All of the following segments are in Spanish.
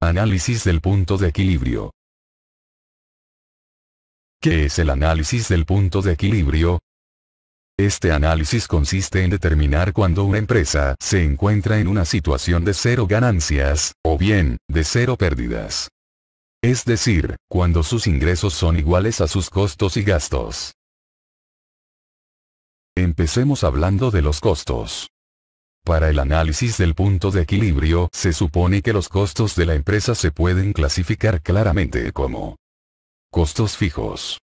Análisis del punto de equilibrio. ¿Qué es el análisis del punto de equilibrio? Este análisis consiste en determinar cuando una empresa se encuentra en una situación de cero ganancias, o bien, de cero pérdidas. Es decir, cuando sus ingresos son iguales a sus costos y gastos. Empecemos hablando de los costos. Para el análisis del punto de equilibrio, se supone que los costos de la empresa se pueden clasificar claramente como costos fijos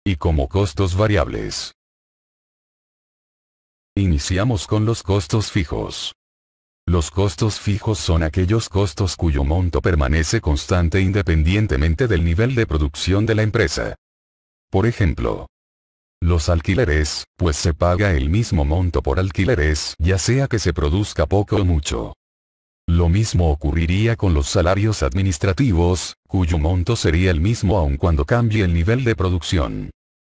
y como costos variables. Iniciamos con los costos fijos. Los costos fijos son aquellos costos cuyo monto permanece constante independientemente del nivel de producción de la empresa. Por ejemplo, los alquileres, pues se paga el mismo monto por alquileres, ya sea que se produzca poco o mucho. Lo mismo ocurriría con los salarios administrativos, cuyo monto sería el mismo aun cuando cambie el nivel de producción.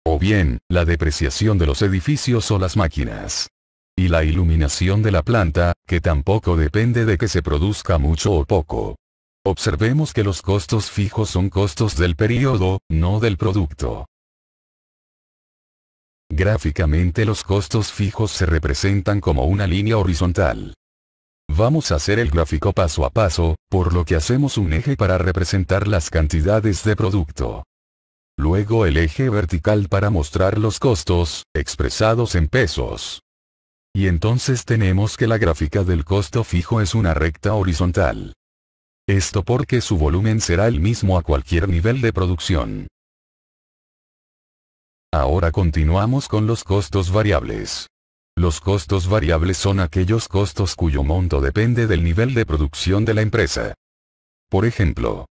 O bien, la depreciación de los edificios o las máquinas. Y la iluminación de la planta, que tampoco depende de que se produzca mucho o poco. Observemos que los costos fijos son costos del periodo, no del producto. Gráficamente los costos fijos se representan como una línea horizontal. Vamos a hacer el gráfico paso a paso, por lo que hacemos un eje para representar las cantidades de producto. Luego el eje vertical para mostrar los costos, expresados en pesos. Y entonces tenemos que la gráfica del costo fijo es una recta horizontal. Esto porque su volumen será el mismo a cualquier nivel de producción. Ahora continuamos con los costos variables. Los costos variables son aquellos costos cuyo monto depende del nivel de producción de la empresa. Por ejemplo,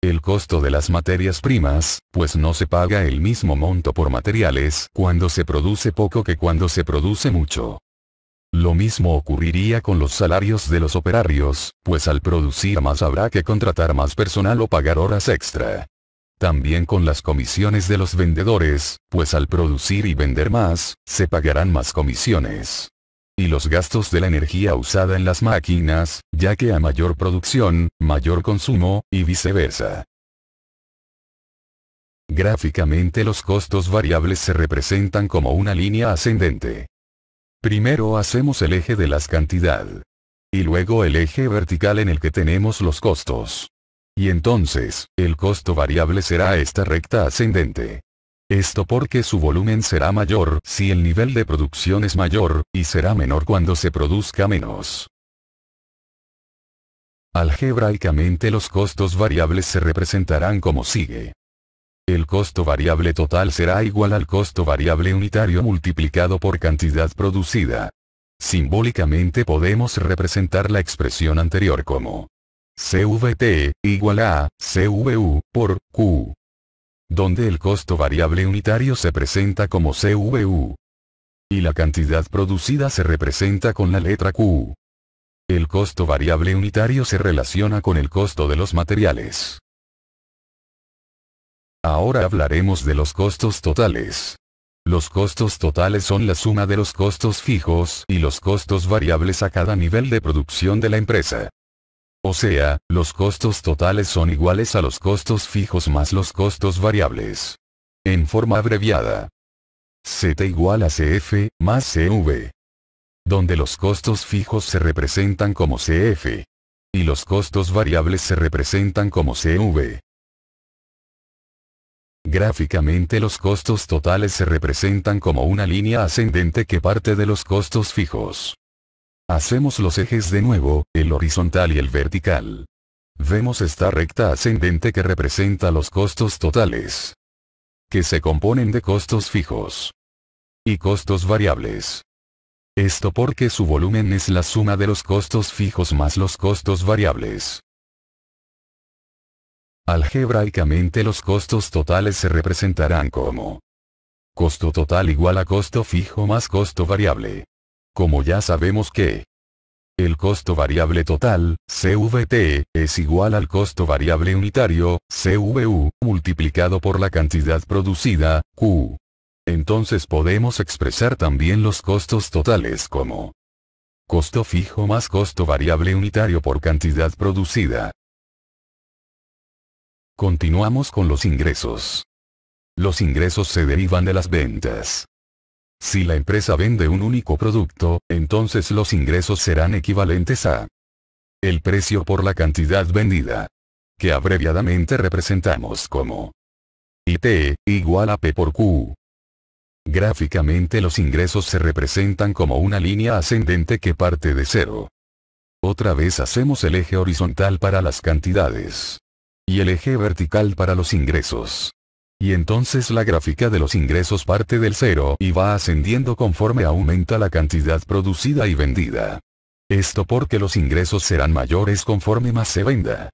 el costo de las materias primas, pues no se paga el mismo monto por materiales cuando se produce poco que cuando se produce mucho. Lo mismo ocurriría con los salarios de los operarios, pues al producir más habrá que contratar más personal o pagar horas extra. También con las comisiones de los vendedores, pues al producir y vender más, se pagarán más comisiones. Y los gastos de la energía usada en las máquinas, ya que a mayor producción, mayor consumo, y viceversa. Gráficamente los costos variables se representan como una línea ascendente. Primero hacemos el eje de las cantidades. Y luego el eje vertical en el que tenemos los costos. Y entonces, el costo variable será esta recta ascendente. Esto porque su volumen será mayor si el nivel de producción es mayor, y será menor cuando se produzca menos. Algebraicamente los costos variables se representarán como sigue. El costo variable total será igual al costo variable unitario multiplicado por cantidad producida. Simbólicamente podemos representar la expresión anterior como CVT, igual a, CVU, por, Q. Donde el costo variable unitario se presenta como CVU. Y la cantidad producida se representa con la letra Q. El costo variable unitario se relaciona con el costo de los materiales. Ahora hablaremos de los costos totales. Los costos totales son la suma de los costos fijos y los costos variables a cada nivel de producción de la empresa. O sea, los costos totales son iguales a los costos fijos más los costos variables. En forma abreviada. Z igual a CF, más CV. Donde los costos fijos se representan como CF. Y los costos variables se representan como CV. Gráficamente los costos totales se representan como una línea ascendente que parte de los costos fijos. Hacemos los ejes de nuevo, el horizontal y el vertical. Vemos esta recta ascendente que representa los costos totales, que se componen de costos fijos y costos variables. Esto porque su volumen es la suma de los costos fijos más los costos variables. Algebraicamente los costos totales se representarán como costo total igual a costo fijo más costo variable. Como ya sabemos que el costo variable total, CVT, es igual al costo variable unitario, CVU, multiplicado por la cantidad producida, Q. Entonces podemos expresar también los costos totales como costo fijo más costo variable unitario por cantidad producida. Continuamos con los ingresos. Los ingresos se derivan de las ventas. Si la empresa vende un único producto, entonces los ingresos serán equivalentes a el precio por la cantidad vendida, que abreviadamente representamos como IT igual a P por Q. Gráficamente los ingresos se representan como una línea ascendente que parte de cero. Otra vez hacemos el eje horizontal para las cantidades y el eje vertical para los ingresos. Y entonces la gráfica de los ingresos parte del cero y va ascendiendo conforme aumenta la cantidad producida y vendida. Esto porque los ingresos serán mayores conforme más se venda.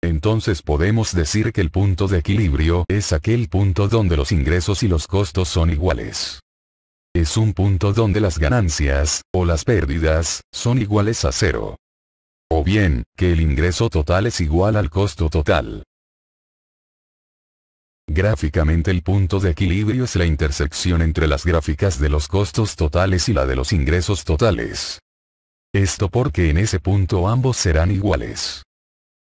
Entonces podemos decir que el punto de equilibrio es aquel punto donde los ingresos y los costos son iguales. Es un punto donde las ganancias, o las pérdidas, son iguales a cero. O bien, que el ingreso total es igual al costo total. Gráficamente el punto de equilibrio es la intersección entre las gráficas de los costos totales y la de los ingresos totales. Esto porque en ese punto ambos serán iguales.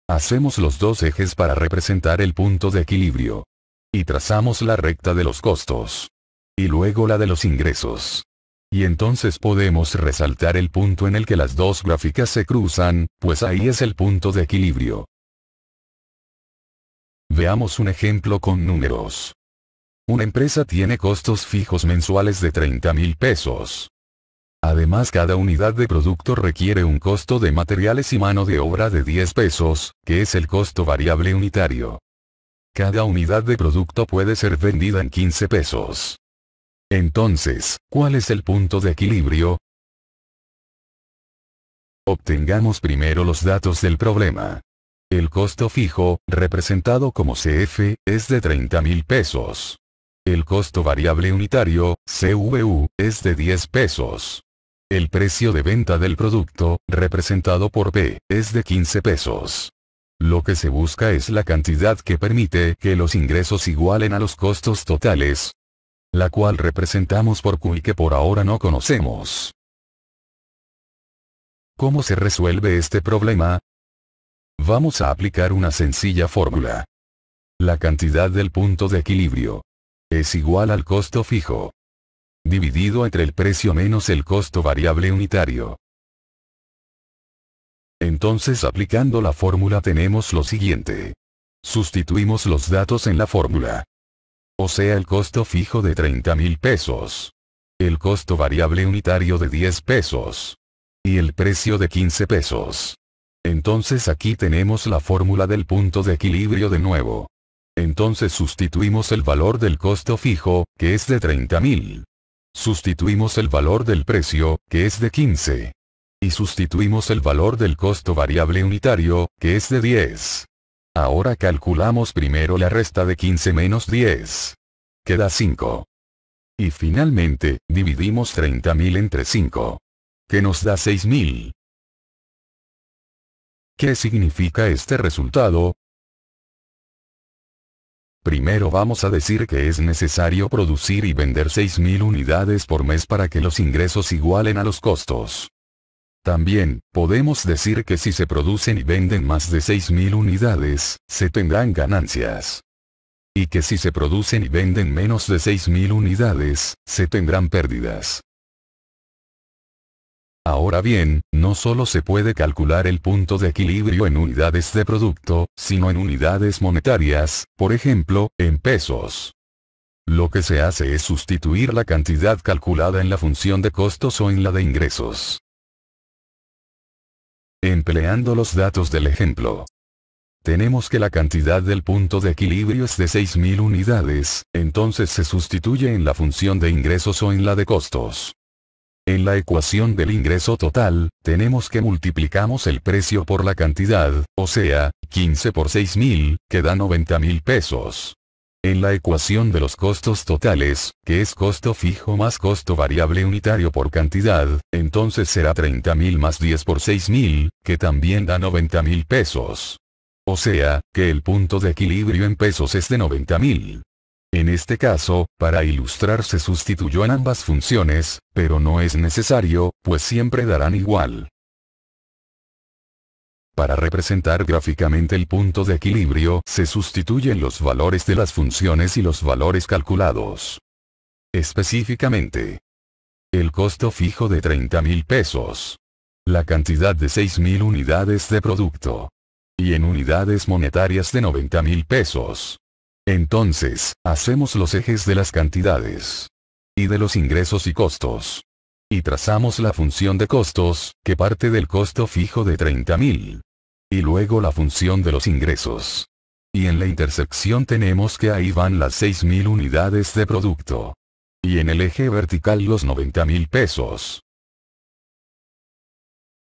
Hacemos los dos ejes para representar el punto de equilibrio. Y trazamos la recta de los costos. Y luego la de los ingresos. Y entonces podemos resaltar el punto en el que las dos gráficas se cruzan, pues ahí es el punto de equilibrio. Veamos un ejemplo con números. Una empresa tiene costos fijos mensuales de 30.000 pesos. Además, cada unidad de producto requiere un costo de materiales y mano de obra de 10 pesos, que es el costo variable unitario. Cada unidad de producto puede ser vendida en 15 pesos. Entonces, ¿cuál es el punto de equilibrio? Obtengamos primero los datos del problema. El costo fijo, representado como CF, es de 30.000 pesos. El costo variable unitario, CVU, es de 10 pesos. El precio de venta del producto, representado por P, es de 15 pesos. Lo que se busca es la cantidad que permite que los ingresos igualen a los costos totales, la cual representamos por Q y que por ahora no conocemos. ¿Cómo se resuelve este problema? Vamos a aplicar una sencilla fórmula. La cantidad del punto de equilibrio es igual al costo fijo, dividido entre el precio menos el costo variable unitario. Entonces, aplicando la fórmula tenemos lo siguiente. Sustituimos los datos en la fórmula. O sea, el costo fijo de 30.000 pesos. El costo variable unitario de 10 pesos. Y el precio de 15 pesos. Entonces aquí tenemos la fórmula del punto de equilibrio de nuevo. Entonces sustituimos el valor del costo fijo, que es de 30.000. Sustituimos el valor del precio, que es de 15. Y sustituimos el valor del costo variable unitario, que es de 10. Ahora calculamos primero la resta de 15 menos 10. Queda 5. Y finalmente, dividimos 30.000 entre 5. Que nos da 6.000. ¿Qué significa este resultado? Primero vamos a decir que es necesario producir y vender 6.000 unidades por mes para que los ingresos igualen a los costos. También, podemos decir que si se producen y venden más de 6.000 unidades, se tendrán ganancias. Y que si se producen y venden menos de 6.000 unidades, se tendrán pérdidas. Ahora bien, no solo se puede calcular el punto de equilibrio en unidades de producto, sino en unidades monetarias, por ejemplo, en pesos. Lo que se hace es sustituir la cantidad calculada en la función de costos o en la de ingresos. Empleando los datos del ejemplo. Tenemos que la cantidad del punto de equilibrio es de 6.000 unidades, entonces se sustituye en la función de ingresos o en la de costos. En la ecuación del ingreso total, tenemos que multiplicamos el precio por la cantidad, o sea, 15 por 6.000, que da 90.000 pesos. En la ecuación de los costos totales, que es costo fijo más costo variable unitario por cantidad, entonces será 30.000 más 10 por 6.000, que también da 90.000 pesos. O sea, que el punto de equilibrio en pesos es de 90.000. En este caso, para ilustrar se sustituyó en ambas funciones, pero no es necesario, pues siempre darán igual. Para representar gráficamente el punto de equilibrio, se sustituyen los valores de las funciones y los valores calculados. Específicamente, el costo fijo de 30.000 pesos. La cantidad de 6.000 unidades de producto. Y en unidades monetarias de 90.000 pesos. Entonces, hacemos los ejes de las cantidades. Y de los ingresos y costos. Y trazamos la función de costos, que parte del costo fijo de 30.000. Y luego la función de los ingresos. Y en la intersección tenemos que ahí van las 6.000 unidades de producto. Y en el eje vertical los 90.000 pesos.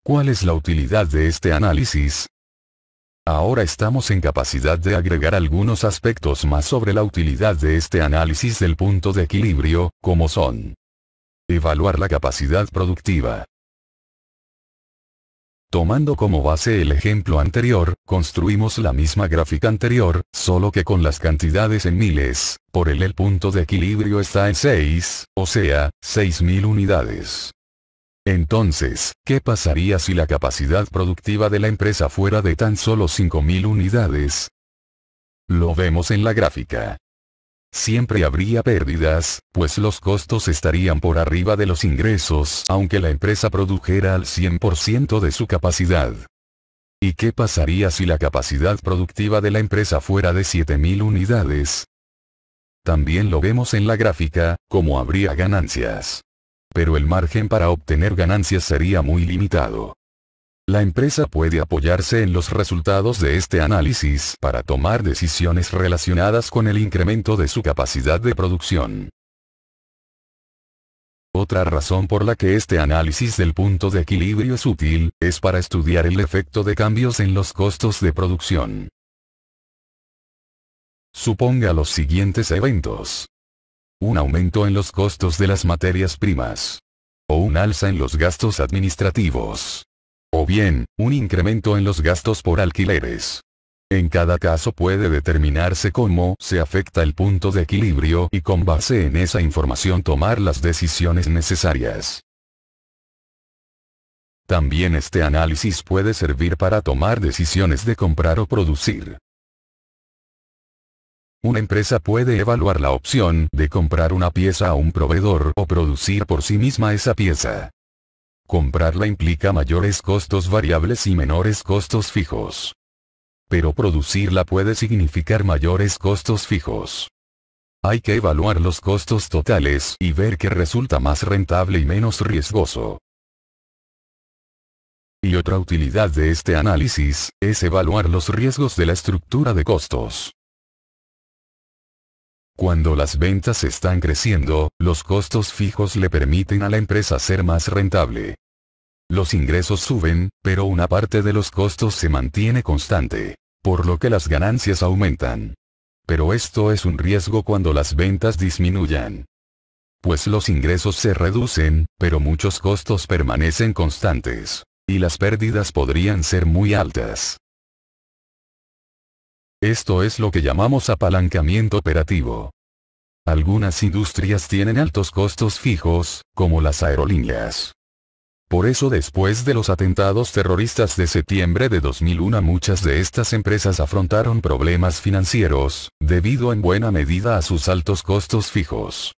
¿Cuál es la utilidad de este análisis? Ahora estamos en capacidad de agregar algunos aspectos más sobre la utilidad de este análisis del punto de equilibrio, como son: evaluar la capacidad productiva. Tomando como base el ejemplo anterior, construimos la misma gráfica anterior, solo que con las cantidades en miles, por el punto de equilibrio está en 6, o sea, 6.000 unidades. Entonces, ¿qué pasaría si la capacidad productiva de la empresa fuera de tan solo 5.000 unidades? Lo vemos en la gráfica. Siempre habría pérdidas, pues los costos estarían por arriba de los ingresos, aunque la empresa produjera al 100% de su capacidad. ¿Y qué pasaría si la capacidad productiva de la empresa fuera de 7.000 unidades? También lo vemos en la gráfica, como habría ganancias. Pero el margen para obtener ganancias sería muy limitado. La empresa puede apoyarse en los resultados de este análisis para tomar decisiones relacionadas con el incremento de su capacidad de producción. Otra razón por la que este análisis del punto de equilibrio es útil, es para estudiar el efecto de cambios en los costos de producción. Suponga los siguientes eventos: un aumento en los costos de las materias primas. O un alza en los gastos administrativos. O bien, un incremento en los gastos por alquileres. En cada caso puede determinarse cómo se afecta el punto de equilibrio y con base en esa información tomar las decisiones necesarias. También este análisis puede servir para tomar decisiones de comprar o producir. Una empresa puede evaluar la opción de comprar una pieza a un proveedor o producir por sí misma esa pieza. Comprarla implica mayores costos variables y menores costos fijos. Pero producirla puede significar mayores costos fijos. Hay que evaluar los costos totales y ver qué resulta más rentable y menos riesgoso. Y otra utilidad de este análisis es evaluar los riesgos de la estructura de costos. Cuando las ventas están creciendo, los costos fijos le permiten a la empresa ser más rentable. Los ingresos suben, pero una parte de los costos se mantiene constante, por lo que las ganancias aumentan. Pero esto es un riesgo cuando las ventas disminuyan. Pues los ingresos se reducen, pero muchos costos permanecen constantes, y las pérdidas podrían ser muy altas. Esto es lo que llamamos apalancamiento operativo. Algunas industrias tienen altos costos fijos, como las aerolíneas. Por eso después de los atentados terroristas de septiembre de 2001 muchas de estas empresas afrontaron problemas financieros, debido en buena medida a sus altos costos fijos.